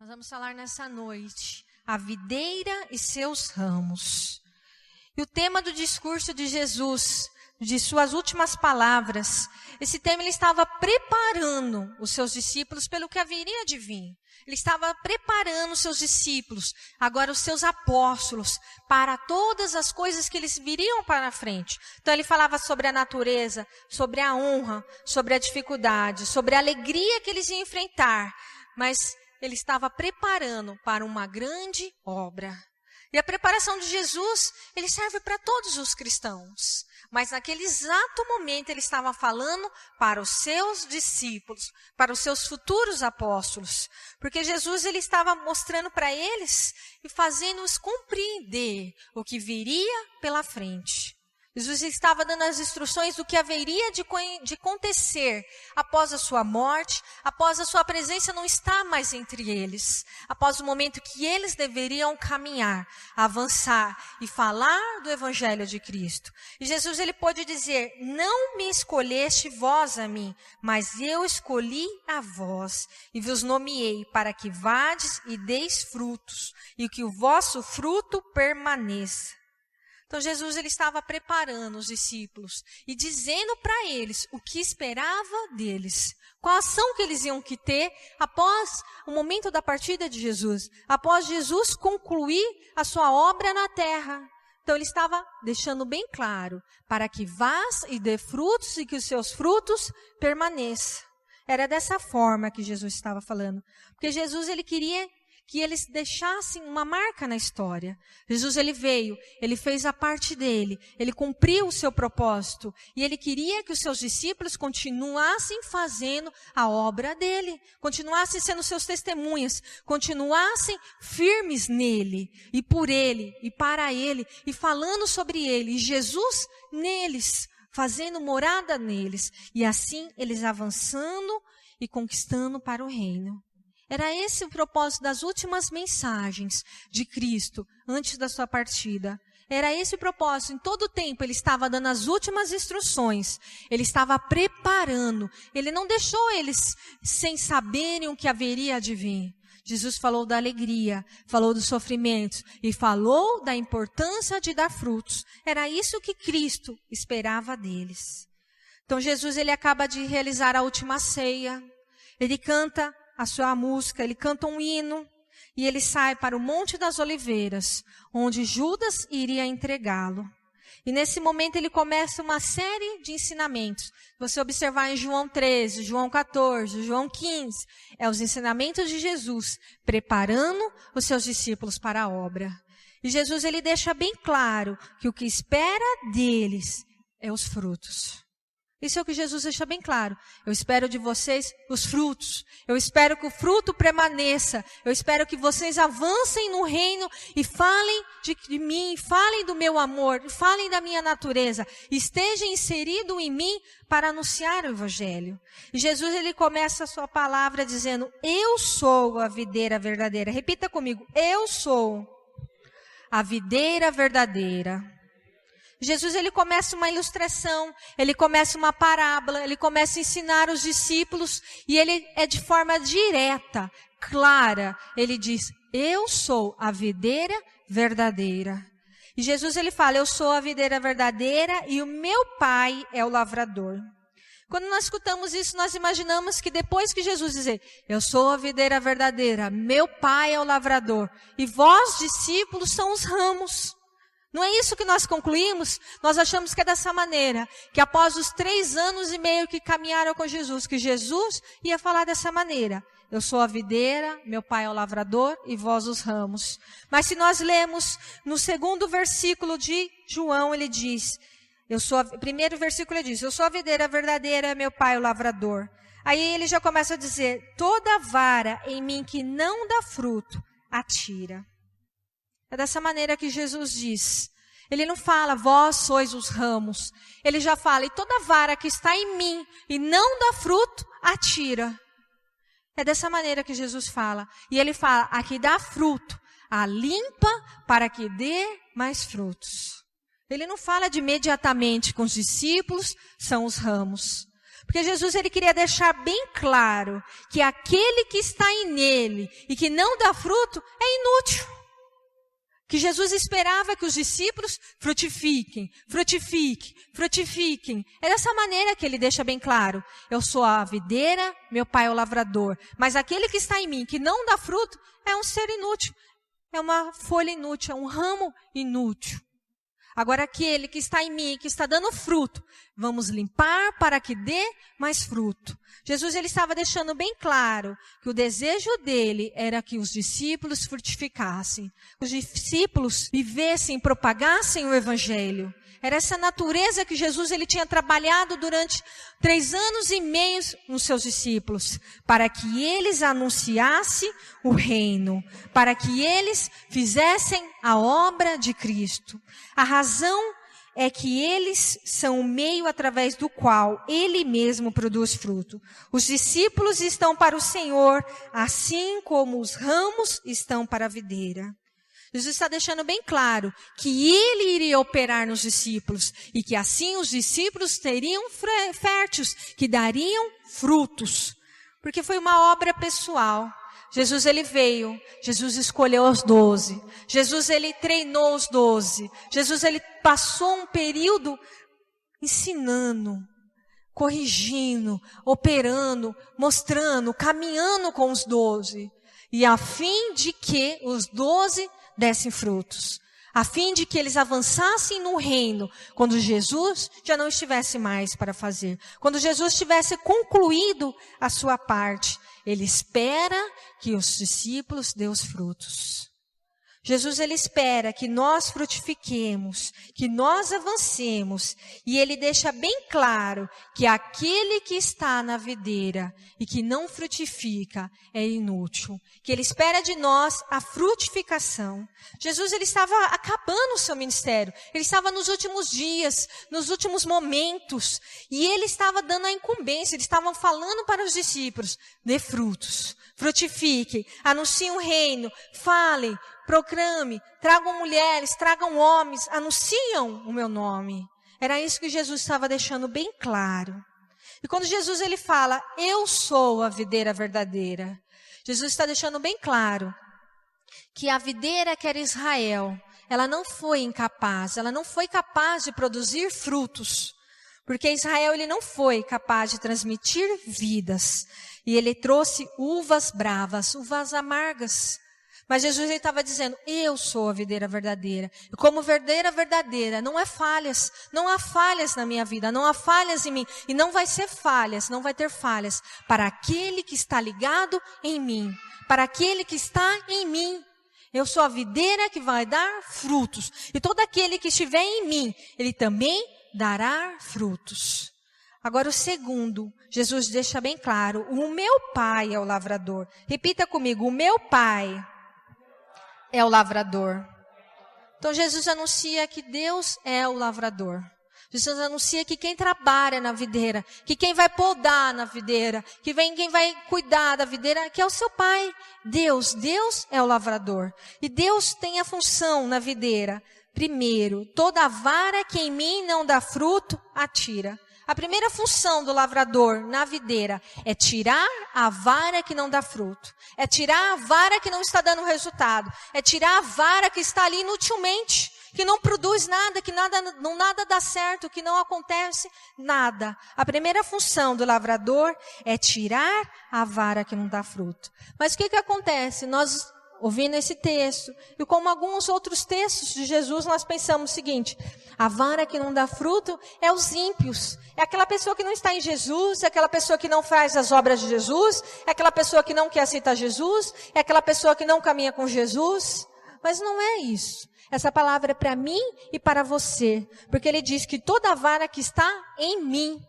Nós vamos falar nessa noite, a videira e seus ramos. E o tema do discurso de Jesus, de suas últimas palavras, esse tema ele estava preparando os seus discípulos pelo que haveria de vir. Ele estava preparando os seus discípulos, agora os seus apóstolos, para todas as coisas que eles viriam para a frente. Então ele falava sobre a natureza, sobre a honra, sobre a dificuldade, sobre a alegria que eles iam enfrentar. Mas ele estava preparando para uma grande obra. E a preparação de Jesus, ele serve para todos os cristãos. Mas naquele exato momento ele estava falando para os seus discípulos, para os seus futuros apóstolos. Porque Jesus ele estava mostrando para eles e fazendo-os compreender o que viria pela frente. Jesus estava dando as instruções do que haveria de acontecer após a sua morte, após a sua presença não estar mais entre eles, após o momento que eles deveriam caminhar, avançar e falar do Evangelho de Cristo. E Jesus ele pôde dizer, não me escolheste vós a mim, mas eu escolhi a vós e vos nomeei para que vades e deis frutos e que o vosso fruto permaneça. Então Jesus ele estava preparando os discípulos e dizendo para eles o que esperava deles. Qual a ação que eles iam ter após o momento da partida de Jesus. Após Jesus concluir a sua obra na terra. Então ele estava deixando bem claro para que vás e dê frutos e que os seus frutos permaneçam. Era dessa forma que Jesus estava falando. Porque Jesus ele queria que eles deixassem uma marca na história. Jesus ele veio, ele fez a parte dele, ele cumpriu o seu propósito e ele queria que os seus discípulos continuassem fazendo a obra dele, continuassem sendo seus testemunhas, continuassem firmes nele e por ele e para ele e falando sobre ele e Jesus neles, fazendo morada neles e assim eles avançando e conquistando para o reino. Era esse o propósito das últimas mensagens de Cristo antes da sua partida. Era esse o propósito. Em todo o tempo ele estava dando as últimas instruções. Ele estava preparando. Ele não deixou eles sem saberem o que haveria de vir. Jesus falou da alegria, falou dos sofrimentos e falou da importância de dar frutos. Era isso que Cristo esperava deles. Então Jesus ele acaba de realizar a última ceia. Ele canta a sua música, ele canta um hino e ele sai para o Monte das Oliveiras, onde Judas iria entregá-lo. E nesse momento ele começa uma série de ensinamentos. Se você observar em João 13, João 14, João 15, é os ensinamentos de Jesus, preparando os seus discípulos para a obra. E Jesus ele deixa bem claro que o que espera deles é os frutos. Isso é o que Jesus deixa bem claro. Eu espero de vocês os frutos. Eu espero que o fruto permaneça. Eu espero que vocês avancem no reino e falem de mim, falem do meu amor, falem da minha natureza. Estejam inseridos em mim para anunciar o Evangelho. E Jesus ele começa a sua palavra dizendo, eu sou a videira verdadeira. Repita comigo, eu sou a videira verdadeira. Jesus ele começa uma ilustração, ele começa uma parábola, ele começa a ensinar os discípulos e ele é de forma direta, clara. Ele diz, eu sou a videira verdadeira. E Jesus ele fala, eu sou a videira verdadeira e o meu pai é o lavrador. Quando nós escutamos isso, nós imaginamos que depois que Jesus dizer, eu sou a videira verdadeira, meu pai é o lavrador e vós discípulos são os ramos. Não é isso que nós concluímos? Nós achamos que é dessa maneira, que após os 3 anos e meio que caminharam com Jesus, que Jesus ia falar dessa maneira. Eu sou a videira, meu pai é o lavrador e vós os ramos. Mas se nós lemos no 2º versículo de João, ele diz, primeiro versículo ele diz, eu sou a videira verdadeira, meu pai é o lavrador. Aí ele já começa a dizer, toda vara em mim que não dá fruto, atira. É dessa maneira que Jesus diz. Ele não fala, vós sois os ramos. Ele já fala, e toda vara que está em mim e não dá fruto, atira. É dessa maneira que Jesus fala. E ele fala, a que dá fruto, a limpa para que dê mais frutos. Ele não fala de imediatamente com os discípulos, são os ramos. Porque Jesus, ele queria deixar bem claro que aquele que está nele e que não dá fruto é inútil. Que Jesus esperava que os discípulos frutifiquem. É dessa maneira que ele deixa bem claro. Eu sou a videira, meu pai é o lavrador. Mas aquele que está em mim, que não dá fruto, é um ser inútil. É uma folha inútil, é um ramo inútil. Agora aquele que está em mim, que está dando fruto, vamos limpar para que dê mais fruto. Jesus, ele estava deixando bem claro que o desejo dele era que os discípulos frutificassem. Os discípulos vivessem, propagassem o evangelho. Era essa natureza que Jesus, ele tinha trabalhado durante 3 anos e meio nos seus discípulos, para que eles anunciassem o reino, para que eles fizessem a obra de Cristo. A razão é que eles são o meio através do qual Ele mesmo produz fruto. Os discípulos estão para o Senhor, assim como os ramos estão para a videira. Jesus está deixando bem claro que Ele iria operar nos discípulos e que assim os discípulos seriam férteis, que dariam frutos. Porque foi uma obra pessoal. Jesus, ele veio, Jesus escolheu os 12, Jesus, ele treinou os 12, Jesus, ele passou um período ensinando, corrigindo, operando, mostrando, caminhando com os 12, e a fim de que os 12 dessem frutos, a fim de que eles avançassem no reino, quando Jesus já não estivesse mais para fazer, quando Jesus tivesse concluído a sua parte. Ele espera que os discípulos dêem os frutos. Jesus, ele espera que nós frutifiquemos, que nós avancemos, e ele deixa bem claro que aquele que está na videira e que não frutifica é inútil, que ele espera de nós a frutificação. Jesus, ele estava acabando o seu ministério, ele estava nos últimos dias, nos últimos momentos, e ele estava dando a incumbência, ele estava falando para os discípulos: dê frutos, frutifiquem, anunciem o reino, falem, proclame, tragam mulheres, tragam homens, anunciam o meu nome. Era isso que Jesus estava deixando bem claro. E quando Jesus, ele fala: eu sou a videira verdadeira, Jesus está deixando bem claro que a videira que era Israel, ela não foi incapaz, ela não foi capaz de produzir frutos, porque Israel, ele não foi capaz de transmitir vidas, e ele trouxe uvas bravas, uvas amargas. Mas Jesus, ele estava dizendo: eu sou a videira verdadeira. E como videira verdadeira, não há falhas na minha vida, não há falhas em mim. E não vai ser falhas, não vai ter falhas para aquele que está ligado em mim, para aquele que está em mim. Eu sou a videira que vai dar frutos. E todo aquele que estiver em mim, ele também dará frutos. Agora o segundo, Jesus deixa bem claro: o meu Pai é o lavrador. Repita comigo: o meu Pai é o lavrador. Então Jesus anuncia que Deus é o lavrador. Jesus anuncia que quem trabalha na videira, que quem vai podar na videira, quem vai cuidar da videira, que é o seu Pai. Deus é o lavrador. E Deus tem a função na videira. Primeiro, toda vara que em mim não dá fruto, atira. A primeira função do lavrador na videira é tirar a vara que não dá fruto. É tirar a vara que não está dando resultado. É tirar a vara que está ali inutilmente, que não produz nada, que nada dá certo, que não acontece nada. A primeira função do lavrador é tirar a vara que não dá fruto. Mas o que acontece? Nós, ouvindo esse texto, e como alguns outros textos de Jesus, nós pensamos o seguinte: a vara que não dá fruto é os ímpios. É aquela pessoa que não está em Jesus, é aquela pessoa que não faz as obras de Jesus, é aquela pessoa que não quer aceitar Jesus, é aquela pessoa que não caminha com Jesus. Mas não é isso. Essa palavra é para mim e para você. Porque ele diz que toda vara que está em mim.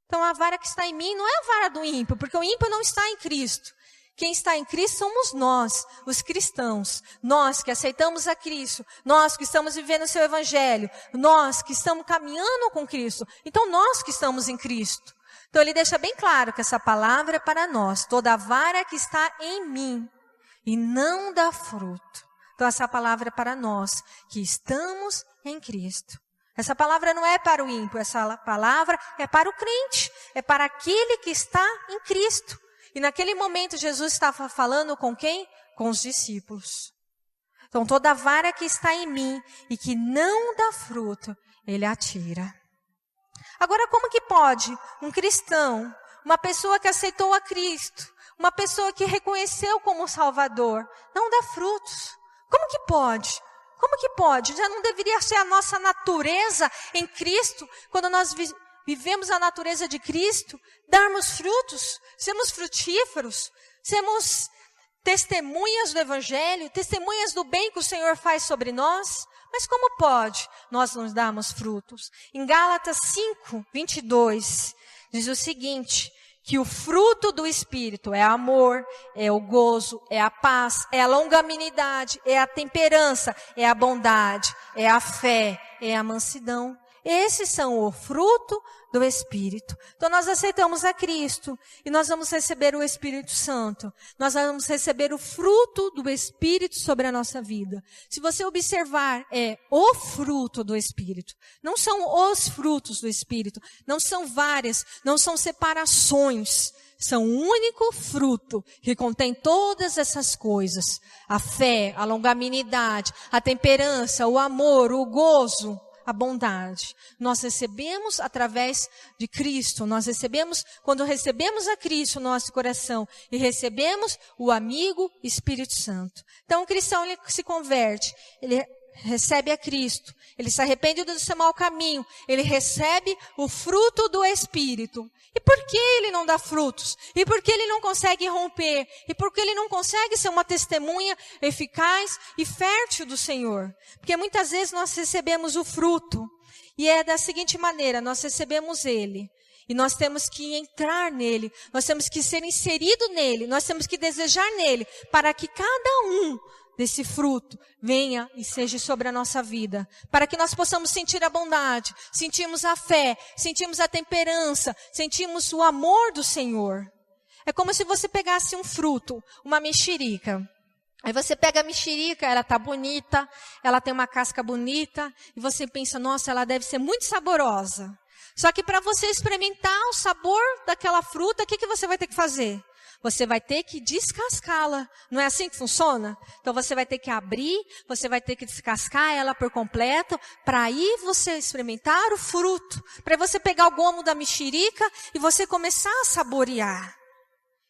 Então a vara que está em mim não é a vara do ímpio, porque o ímpio não está em Cristo. Quem está em Cristo somos nós, os cristãos. Nós que aceitamos a Cristo. Nós que estamos vivendo o seu evangelho. Nós que estamos caminhando com Cristo. Então nós que estamos em Cristo. Então ele deixa bem claro que essa palavra é para nós. Toda vara que está em mim e não dá fruto. Então essa palavra é para nós que estamos em Cristo. Essa palavra não é para o ímpio, essa palavra é para o crente, é para aquele que está em Cristo. E naquele momento Jesus estava falando com quem? Com os discípulos. Então toda vara que está em mim e que não dá fruto, ele atira. Agora como que pode um cristão, uma pessoa que aceitou a Cristo, uma pessoa que reconheceu como Salvador, não dá frutos? Como que pode? Como que pode? Já não deveria ser a nossa natureza em Cristo, quando nós vivemos a natureza de Cristo, darmos frutos, sermos frutíferos, sermos testemunhas do Evangelho, testemunhas do bem que o Senhor faz sobre nós? Mas como pode nós nos darmos frutos? Em Gálatas 5, 22, diz o seguinte, que o fruto do Espírito é amor, é o gozo, é a paz, é a longanimidade, é a temperança, é a bondade, é a fé, é a mansidão. Esses são o fruto do Espírito. Então nós aceitamos a Cristo e nós vamos receber o Espírito Santo. Nós vamos receber o fruto do Espírito sobre a nossa vida. Se você observar, é o fruto do Espírito. Não são os frutos do Espírito. Não são várias, não são separações. São um único fruto que contém todas essas coisas. A fé, a longanimidade, a temperança, o amor, o gozo, a bondade. Nós recebemos através de Cristo. Nós recebemos, quando recebemos a Cristo no nosso coração e recebemos o amigo Espírito Santo. Então o cristão, ele se converte, ele recebe a Cristo, ele se arrepende do seu mau caminho, ele recebe o fruto do Espírito. E por que ele não dá frutos? E por que ele não consegue romper? E por que ele não consegue ser uma testemunha eficaz e fértil do Senhor? Porque muitas vezes nós recebemos o fruto, e é da seguinte maneira, nós recebemos ele, e nós temos que entrar nele, nós temos que ser inserido nele, nós temos que desejar nele, para que cada um desse fruto venha e seja sobre a nossa vida, para que nós possamos sentir a bondade, sentirmos a fé, sentirmos a temperança, sentirmos o amor do Senhor. É como se você pegasse um fruto, uma mexerica. Aí você pega a mexerica, ela tá bonita, ela tem uma casca bonita, e você pensa, nossa, ela deve ser muito saborosa. Só que para você experimentar o sabor daquela fruta, o que você vai ter que fazer? Você vai ter que descascá-la. Não é assim que funciona? Então você vai ter que abrir, você vai ter que descascar ela por completo, para aí você experimentar o fruto, para você pegar o gomo da mexerica e você começar a saborear.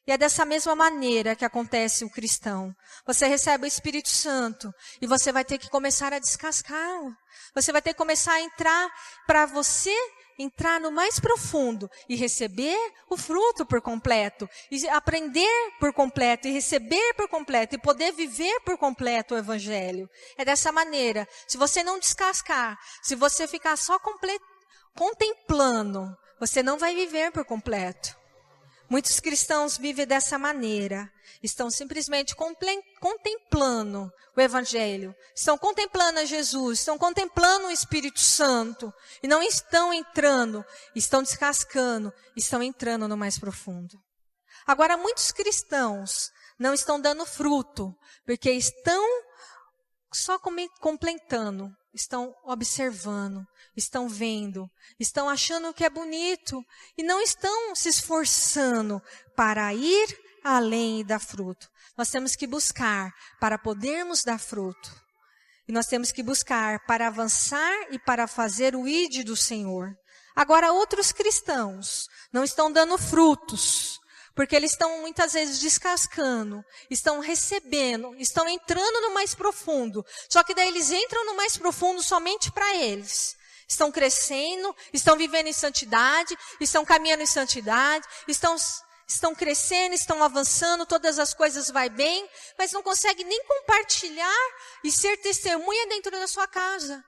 E é dessa mesma maneira que acontece o cristão. Você recebe o Espírito Santo e você vai ter que começar a descascá-lo. Você vai ter que começar a entrar, para você entrar no mais profundo e receber o fruto por completo, e aprender por completo, e receber por completo, e poder viver por completo o Evangelho. É dessa maneira. Se você não descascar, se você ficar só contemplando, você não vai viver por completo. Muitos cristãos vivem dessa maneira. Estão simplesmente contemplando o Evangelho. Estão contemplando a Jesus. Estão contemplando o Espírito Santo. E não estão entrando. Estão descascando. Estão entrando no mais profundo. Agora, muitos cristãos não estão dando fruto. Porque estão só contemplando. Estão observando, estão vendo, estão achando que é bonito e não estão se esforçando para ir além e dar fruto. Nós temos que buscar para podermos dar fruto. E nós temos que buscar para avançar e para fazer o ide do Senhor. Agora, outros cristãos não estão dando frutos, porque eles estão muitas vezes descascando, estão recebendo, estão entrando no mais profundo. Só que daí eles entram no mais profundo somente para eles. Estão crescendo, estão vivendo em santidade, estão caminhando em santidade, estão crescendo, estão avançando, todas as coisas vai bem, mas não conseguem nem compartilhar e ser testemunha dentro da sua casa.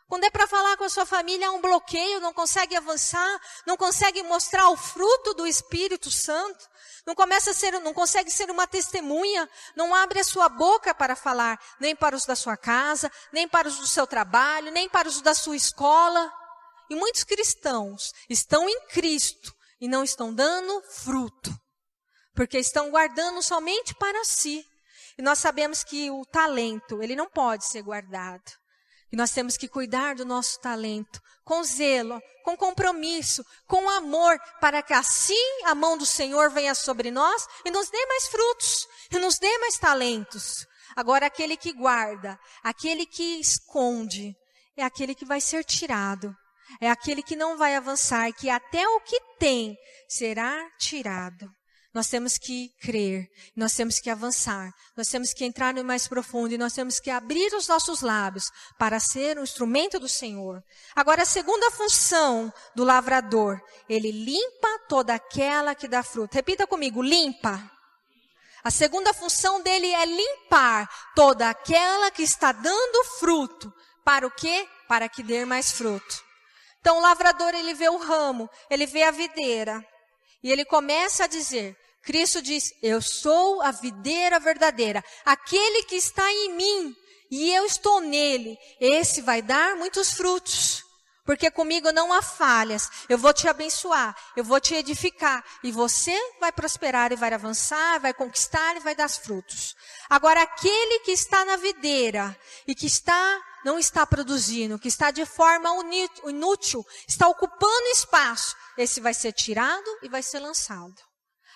Quando é para falar com a sua família, há um bloqueio, não consegue avançar, não consegue mostrar o fruto do Espírito Santo, não consegue ser uma testemunha, não abre a sua boca para falar, nem para os da sua casa, nem para os do seu trabalho, nem para os da sua escola. E muitos cristãos estão em Cristo e não estão dando fruto, porque estão guardando somente para si. E nós sabemos que o talento, ele não pode ser guardado. E nós temos que cuidar do nosso talento, com zelo, com compromisso, com amor, para que assim a mão do Senhor venha sobre nós e nos dê mais frutos, e nos dê mais talentos. Agora, aquele que guarda, aquele que esconde, é aquele que vai ser tirado. É aquele que não vai avançar, que até o que tem será tirado. Nós temos que crer, nós temos que avançar, nós temos que entrar no mais profundo e nós temos que abrir os nossos lábios para ser um instrumento do Senhor. Agora, a segunda função do lavrador, ele limpa toda aquela que dá fruto. Repita comigo, limpa. A segunda função dele é limpar toda aquela que está dando fruto. Para o quê? Para que dê mais fruto. Então, o lavrador, ele vê o ramo, ele vê a videira. E ele começa a dizer, Cristo diz, eu sou a videira verdadeira. Aquele que está em mim e eu estou nele, esse vai dar muitos frutos. Porque comigo não há falhas. Eu vou te abençoar, eu vou te edificar. E você vai prosperar e vai avançar, vai conquistar e vai dar frutos. Agora, aquele que está na videira e que não está produzindo, que está de forma inútil, está ocupando espaço, esse vai ser tirado e vai ser lançado.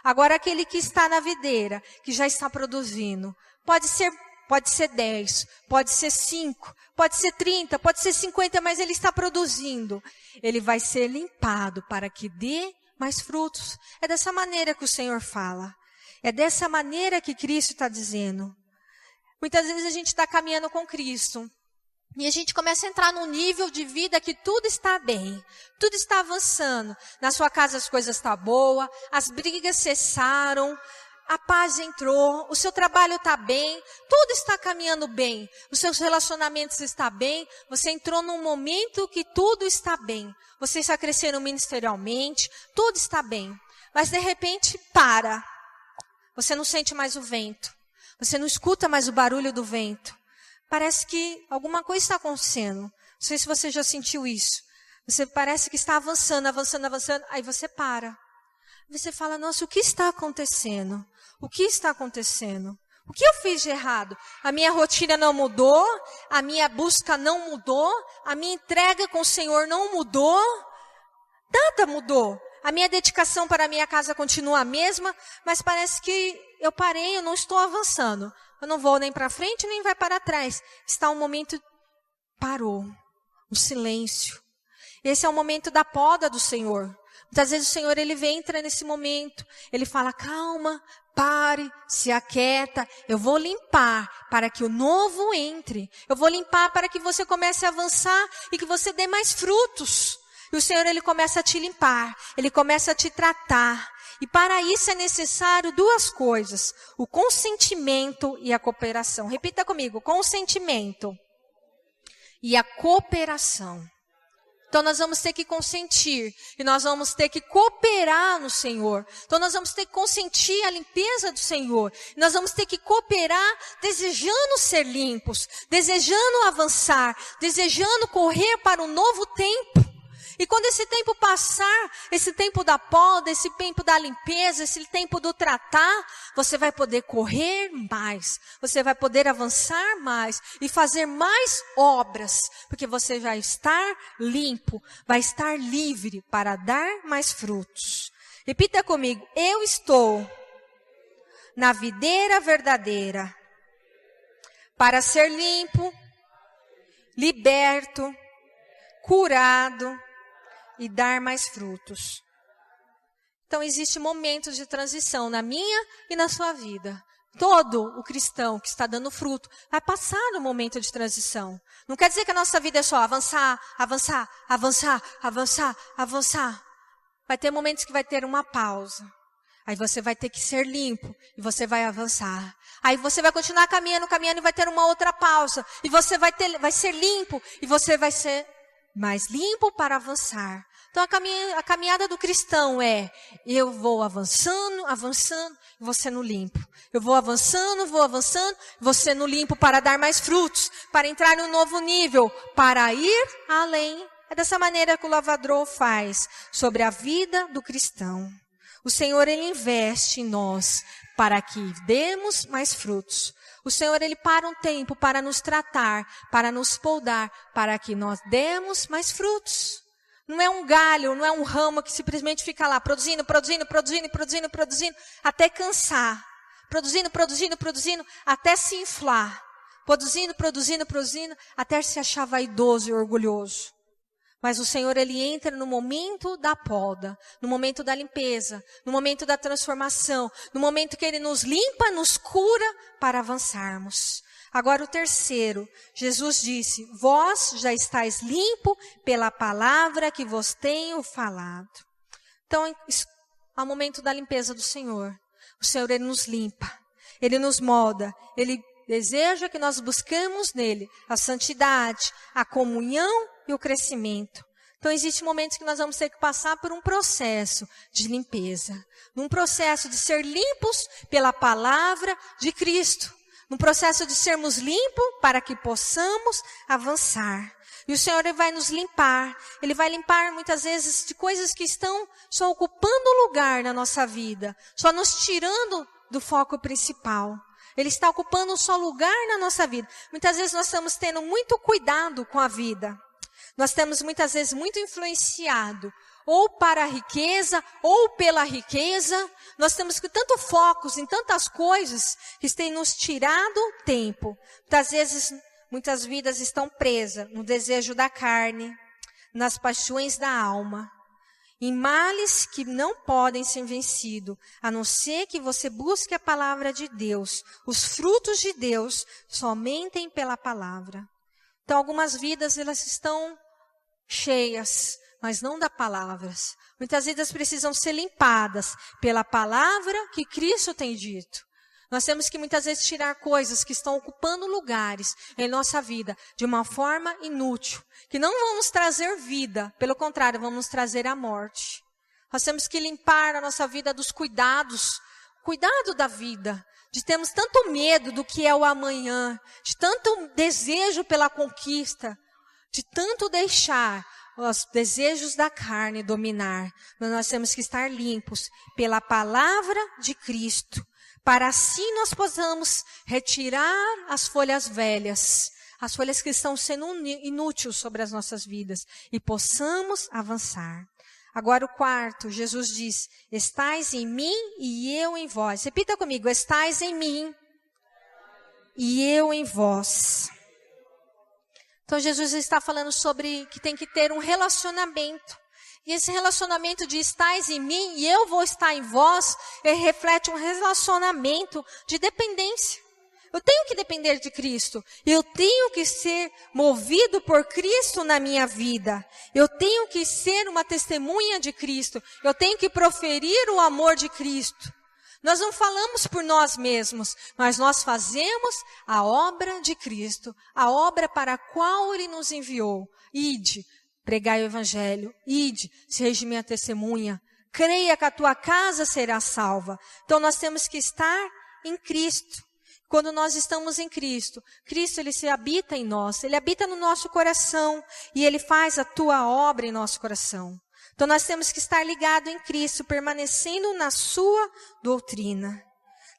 Agora, aquele que está na videira, que já está produzindo, pode ser 10, pode ser 5, pode ser 30, pode ser 50, mas ele está produzindo. Ele vai ser limpado para que dê mais frutos. É dessa maneira que o Senhor fala. É dessa maneira que Cristo está dizendo. Muitas vezes a gente está caminhando com Cristo. E a gente começa a entrar num nível de vida que tudo está bem, tudo está avançando. Na sua casa as coisas estão boas, as brigas cessaram, a paz entrou, o seu trabalho está bem, tudo está caminhando bem, os seus relacionamentos estão bem, você entrou num momento que tudo está bem. Você está crescendo ministerialmente, tudo está bem. Mas de repente para, você não sente mais o vento, você não escuta mais o barulho do vento. Parece que alguma coisa está acontecendo. Não sei se você já sentiu isso. Você parece que está avançando, aí você para. Você fala, nossa, o que está acontecendo? O que está acontecendo? O que eu fiz de errado? A minha rotina não mudou, a minha busca não mudou, a minha entrega com o Senhor não mudou, nada mudou. A minha dedicação para a minha casa continua a mesma, mas parece que eu parei, eu não estou avançando. Eu não vou nem para frente, nem vai para trás. Está um momento, parou, um silêncio. Esse é o momento da poda do Senhor. Muitas vezes o Senhor, ele entra nesse momento, ele fala, calma, pare, se aquieta, eu vou limpar para que o novo entre. Eu vou limpar para que você comece a avançar e que você dê mais frutos. E o Senhor, ele começa a te limpar, ele começa a te tratar. E para isso é necessário duas coisas, o consentimento e a cooperação. Repita comigo, consentimento e a cooperação. Então nós vamos ter que consentir e nós vamos ter que cooperar no Senhor. Então nós vamos ter que consentir a limpeza do Senhor. Nós vamos ter que cooperar desejando ser limpos, desejando avançar, desejando correr para um novo tempo. E quando esse tempo passar, esse tempo da poda, esse tempo da limpeza, esse tempo do tratar, você vai poder correr mais, você vai poder avançar mais e fazer mais obras, porque você vai estar limpo, vai estar livre para dar mais frutos. Repita comigo, eu estou na videira verdadeira para ser limpo, liberto, curado, e dar mais frutos. Então, existem momentos de transição na minha e na sua vida. Todo o cristão que está dando fruto vai passar no momento de transição. Não quer dizer que a nossa vida é só avançar, avançar, avançar, avançar, avançar. Vai ter momentos que vai ter uma pausa. Aí você vai ter que ser limpo e você vai avançar. Aí você vai continuar caminhando, caminhando e vai ter uma outra pausa. E você vai ser limpo e você vai ser mais limpo para avançar. Então a caminhada do cristão é, eu vou avançando, avançando, você no limpo. Eu vou avançando, você no limpo para dar mais frutos, para entrar em um novo nível, para ir além. É dessa maneira que o lavrador faz sobre a vida do cristão. O Senhor, ele investe em nós para que demos mais frutos. O Senhor, Ele para um tempo para nos tratar, para nos podar, para que nós demos mais frutos. Não é um galho, não é um ramo que simplesmente fica lá produzindo, até cansar. Produzindo, até se inflar. Produzindo, até se achar vaidoso e orgulhoso. Mas o Senhor, Ele entra no momento da poda, no momento da limpeza, no momento da transformação, no momento que Ele nos limpa, nos cura para avançarmos. Agora o terceiro, Jesus disse, vós já estáis limpo pela palavra que vos tenho falado. Então, ao momento da limpeza do Senhor, o Senhor, Ele nos limpa, Ele nos molda, Ele deseja que nós buscamos nele a santidade, a comunhão e o crescimento. Então, existem momentos que nós vamos ter que passar por um processo de limpeza, num processo de ser limpos pela palavra de Cristo, num processo de sermos limpos para que possamos avançar. E o Senhor, Ele vai nos limpar. Ele vai limpar muitas vezes de coisas que estão só ocupando lugar na nossa vida, só nos tirando do foco principal. Ele está ocupando só lugar na nossa vida. Muitas vezes nós estamos tendo muito cuidado com a vida. Nós temos muitas vezes muito influenciado, ou para a riqueza, ou pela riqueza. Nós temos tanto focos em tantas coisas que têm nos tirado tempo. Muitas vezes, muitas vidas estão presas no desejo da carne, nas paixões da alma, em males que não podem ser vencidos, a não ser que você busque a palavra de Deus. Os frutos de Deus somente pela palavra. Então, algumas vidas, elas estão cheias, mas não da palavras. Muitas vidas precisam ser limpadas pela palavra que Cristo tem dito. Nós temos que muitas vezes tirar coisas que estão ocupando lugares em nossa vida de uma forma inútil, que não vão nos trazer vida, pelo contrário, vão nos trazer a morte. Nós temos que limpar a nossa vida dos cuidado da vida, de termos tanto medo do que é o amanhã, de tanto desejo pela conquista, de tanto deixar os desejos da carne dominar. Mas nós temos que estar limpos pela palavra de Cristo, para assim nós possamos retirar as folhas velhas, as folhas que estão sendo inúteis sobre as nossas vidas, e possamos avançar. Agora o quarto, Jesus diz, estais em mim e eu em vós. Repita comigo, estais em mim e eu em vós. Então Jesus está falando sobre que tem que ter um relacionamento. E esse relacionamento de estais em mim e eu vou estar em vós, ele reflete um relacionamento de dependência. Eu tenho que depender de Cristo. Eu tenho que ser movido por Cristo na minha vida. Eu tenho que ser uma testemunha de Cristo. Eu tenho que proferir o amor de Cristo. Nós não falamos por nós mesmos, mas nós fazemos a obra de Cristo, a obra para a qual Ele nos enviou. Ide, pregai o Evangelho, ide, seja minha testemunha, creia que a tua casa será salva. Então nós temos que estar em Cristo. Quando nós estamos em Cristo, Cristo, Ele se habita em nós, Ele habita no nosso coração e Ele faz a tua obra em nosso coração. Então nós temos que estar ligados em Cristo, permanecendo na sua doutrina,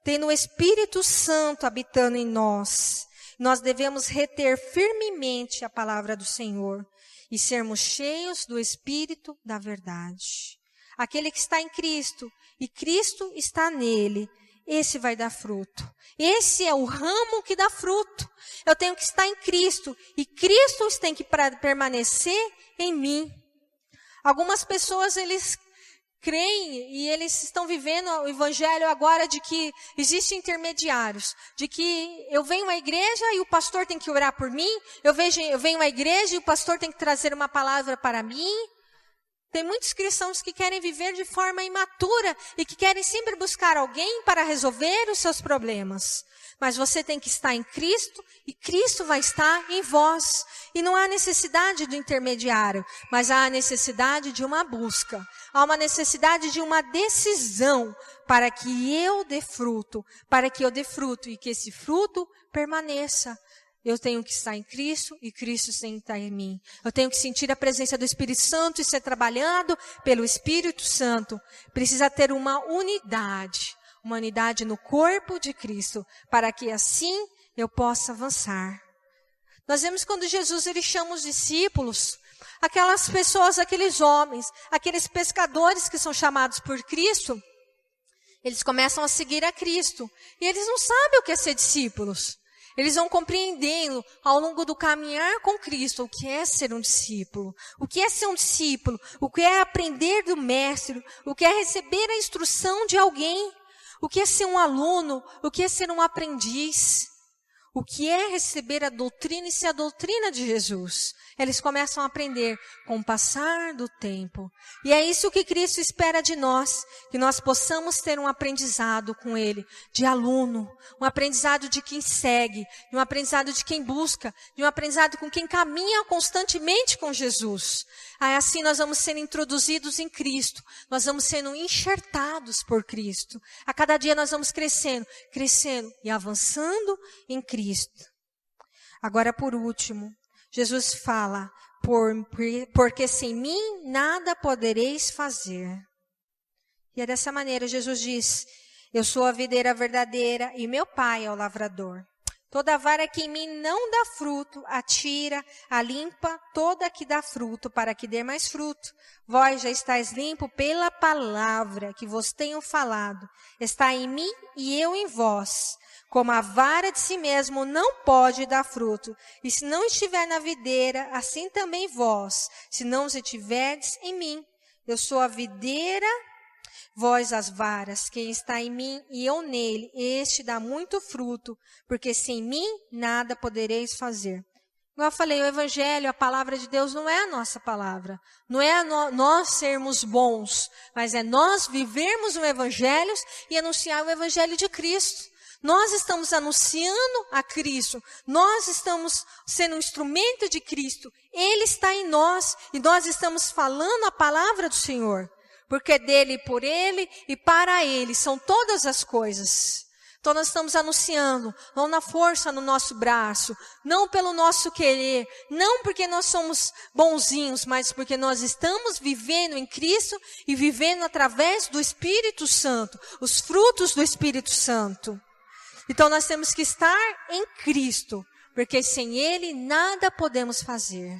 tendo o Espírito Santo habitando em nós. Nós devemos reter firmemente a palavra do Senhor e sermos cheios do Espírito da verdade. Aquele que está em Cristo e Cristo está nele, esse vai dar fruto. Esse é o ramo que dá fruto. Eu tenho que estar em Cristo e Cristo tem que permanecer em mim. Algumas pessoas, eles creem e eles estão vivendo o evangelho agora de que existem intermediários, de que eu venho à igreja e o pastor tem que orar por mim, eu venho à igreja e o pastor tem que trazer uma palavra para mim. Tem muitos cristãos que querem viver de forma imatura e que querem sempre buscar alguém para resolver os seus problemas. Mas você tem que estar em Cristo e Cristo vai estar em vós. E não há necessidade do intermediário, mas há a necessidade de uma busca. Há uma necessidade de uma decisão para que eu dê fruto, e que esse fruto permaneça. Eu tenho que estar em Cristo e Cristo tem que estar em mim. Eu tenho que sentir a presença do Espírito Santo e ser trabalhado pelo Espírito Santo. Precisa ter uma unidade. uma unidade no corpo de Cristo, para que assim eu possa avançar. Nós vemos quando Jesus ele chama os discípulos, aquelas pessoas, aqueles homens, aqueles pescadores que são chamados por Cristo, eles começam a seguir a Cristo. E eles não sabem o que é ser discípulos. Eles vão compreendendo ao longo do caminhar com Cristo o que é ser um discípulo. O que é ser um discípulo. O que é aprender do mestre. O que é receber a instrução de alguém. O que é ser um aluno. O que é ser um aprendiz. O que é receber a doutrina e ser a doutrina de Jesus. Eles começam a aprender com o passar do tempo. E é isso que Cristo espera de nós, que nós possamos ter um aprendizado com Ele, de aluno, um aprendizado de quem segue, de um aprendizado de quem busca, de um aprendizado com quem caminha constantemente com Jesus. Aí assim nós vamos sendo introduzidos em Cristo, nós vamos sendo enxertados por Cristo. A cada dia nós vamos crescendo e avançando em Cristo. Agora por último, Jesus fala, porque sem mim nada podereis fazer. E é dessa maneira, Jesus diz, eu sou a videira verdadeira e meu Pai é o lavrador. Toda vara que em mim não dá fruto, atira, a limpa toda que dá fruto, para que dê mais fruto. Vós já estáis limpo pela palavra que vos tenho falado. Está em mim e eu em vós. Como a vara de si mesmo não pode dar fruto, e se não estiver na videira, assim também vós, se não os estiverdes em mim. Eu sou a videira, vós as varas, quem está em mim e eu nele, este dá muito fruto, porque sem mim nada podereis fazer. Como eu falei, o Evangelho, a palavra de Deus não é a nossa palavra, não é nós sermos bons, mas é nós vivermos o Evangelho e anunciar o Evangelho de Cristo. Nós estamos anunciando a Cristo, nós estamos sendo um instrumento de Cristo, Ele está em nós e nós estamos falando a palavra do Senhor, porque dele, por Ele e para Ele são todas as coisas. Então nós estamos anunciando, não na força no nosso braço, não pelo nosso querer, não porque nós somos bonzinhos, mas porque nós estamos vivendo em Cristo e vivendo através do Espírito Santo, os frutos do Espírito Santo. Então nós temos que estar em Cristo, porque sem Ele nada podemos fazer.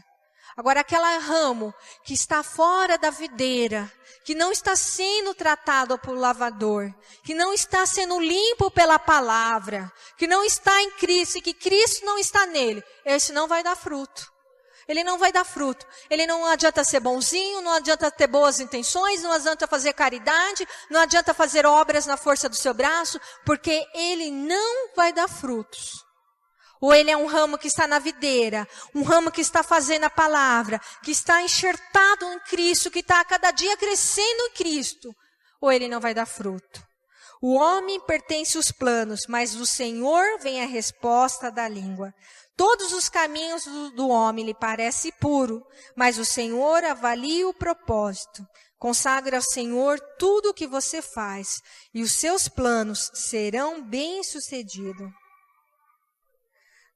Agora aquele ramo que está fora da videira, que não está sendo tratado por lavador, que não está sendo limpo pela palavra, que não está em Cristo e que Cristo não está nele, esse não vai dar fruto. Ele não vai dar fruto. Ele não adianta ser bonzinho, não adianta ter boas intenções, não adianta fazer caridade, não adianta fazer obras na força do seu braço, porque ele não vai dar frutos. Ou ele é um ramo que está na videira, um ramo que está fazendo a palavra, que está enxertado em Cristo, que está a cada dia crescendo em Cristo, ou ele não vai dar fruto. O homem pertence aos planos, mas do Senhor vem a resposta da língua. Todos os caminhos do homem lhe parecem puros, mas o Senhor avalia o propósito. Consagra ao Senhor tudo o que você faz, e os seus planos serão bem-sucedidos.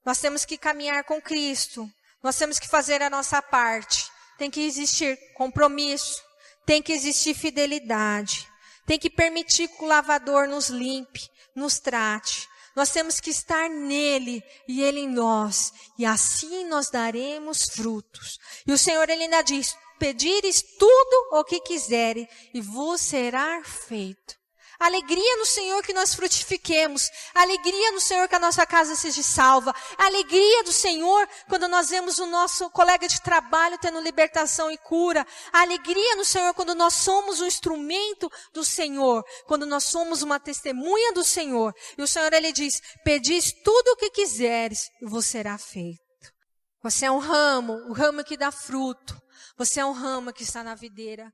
Nós temos que caminhar com Cristo, nós temos que fazer a nossa parte. Tem que existir compromisso, tem que existir fidelidade, tem que permitir que o lavador nos limpe, nos trate. Nós temos que estar nele e ele em nós. E assim nós daremos frutos. E o Senhor ele ainda diz, pedires tudo o que quiserem e vos será feito. Alegria no Senhor que nós frutifiquemos. Alegria no Senhor que a nossa casa seja salva. Alegria do Senhor quando nós vemos o nosso colega de trabalho tendo libertação e cura. Alegria no Senhor quando nós somos um instrumento do Senhor. Quando nós somos uma testemunha do Senhor. E o Senhor ele diz, pedis tudo o que quiseres e vos será feito. Você é um ramo, o ramo que dá fruto. Você é um ramo que está na videira.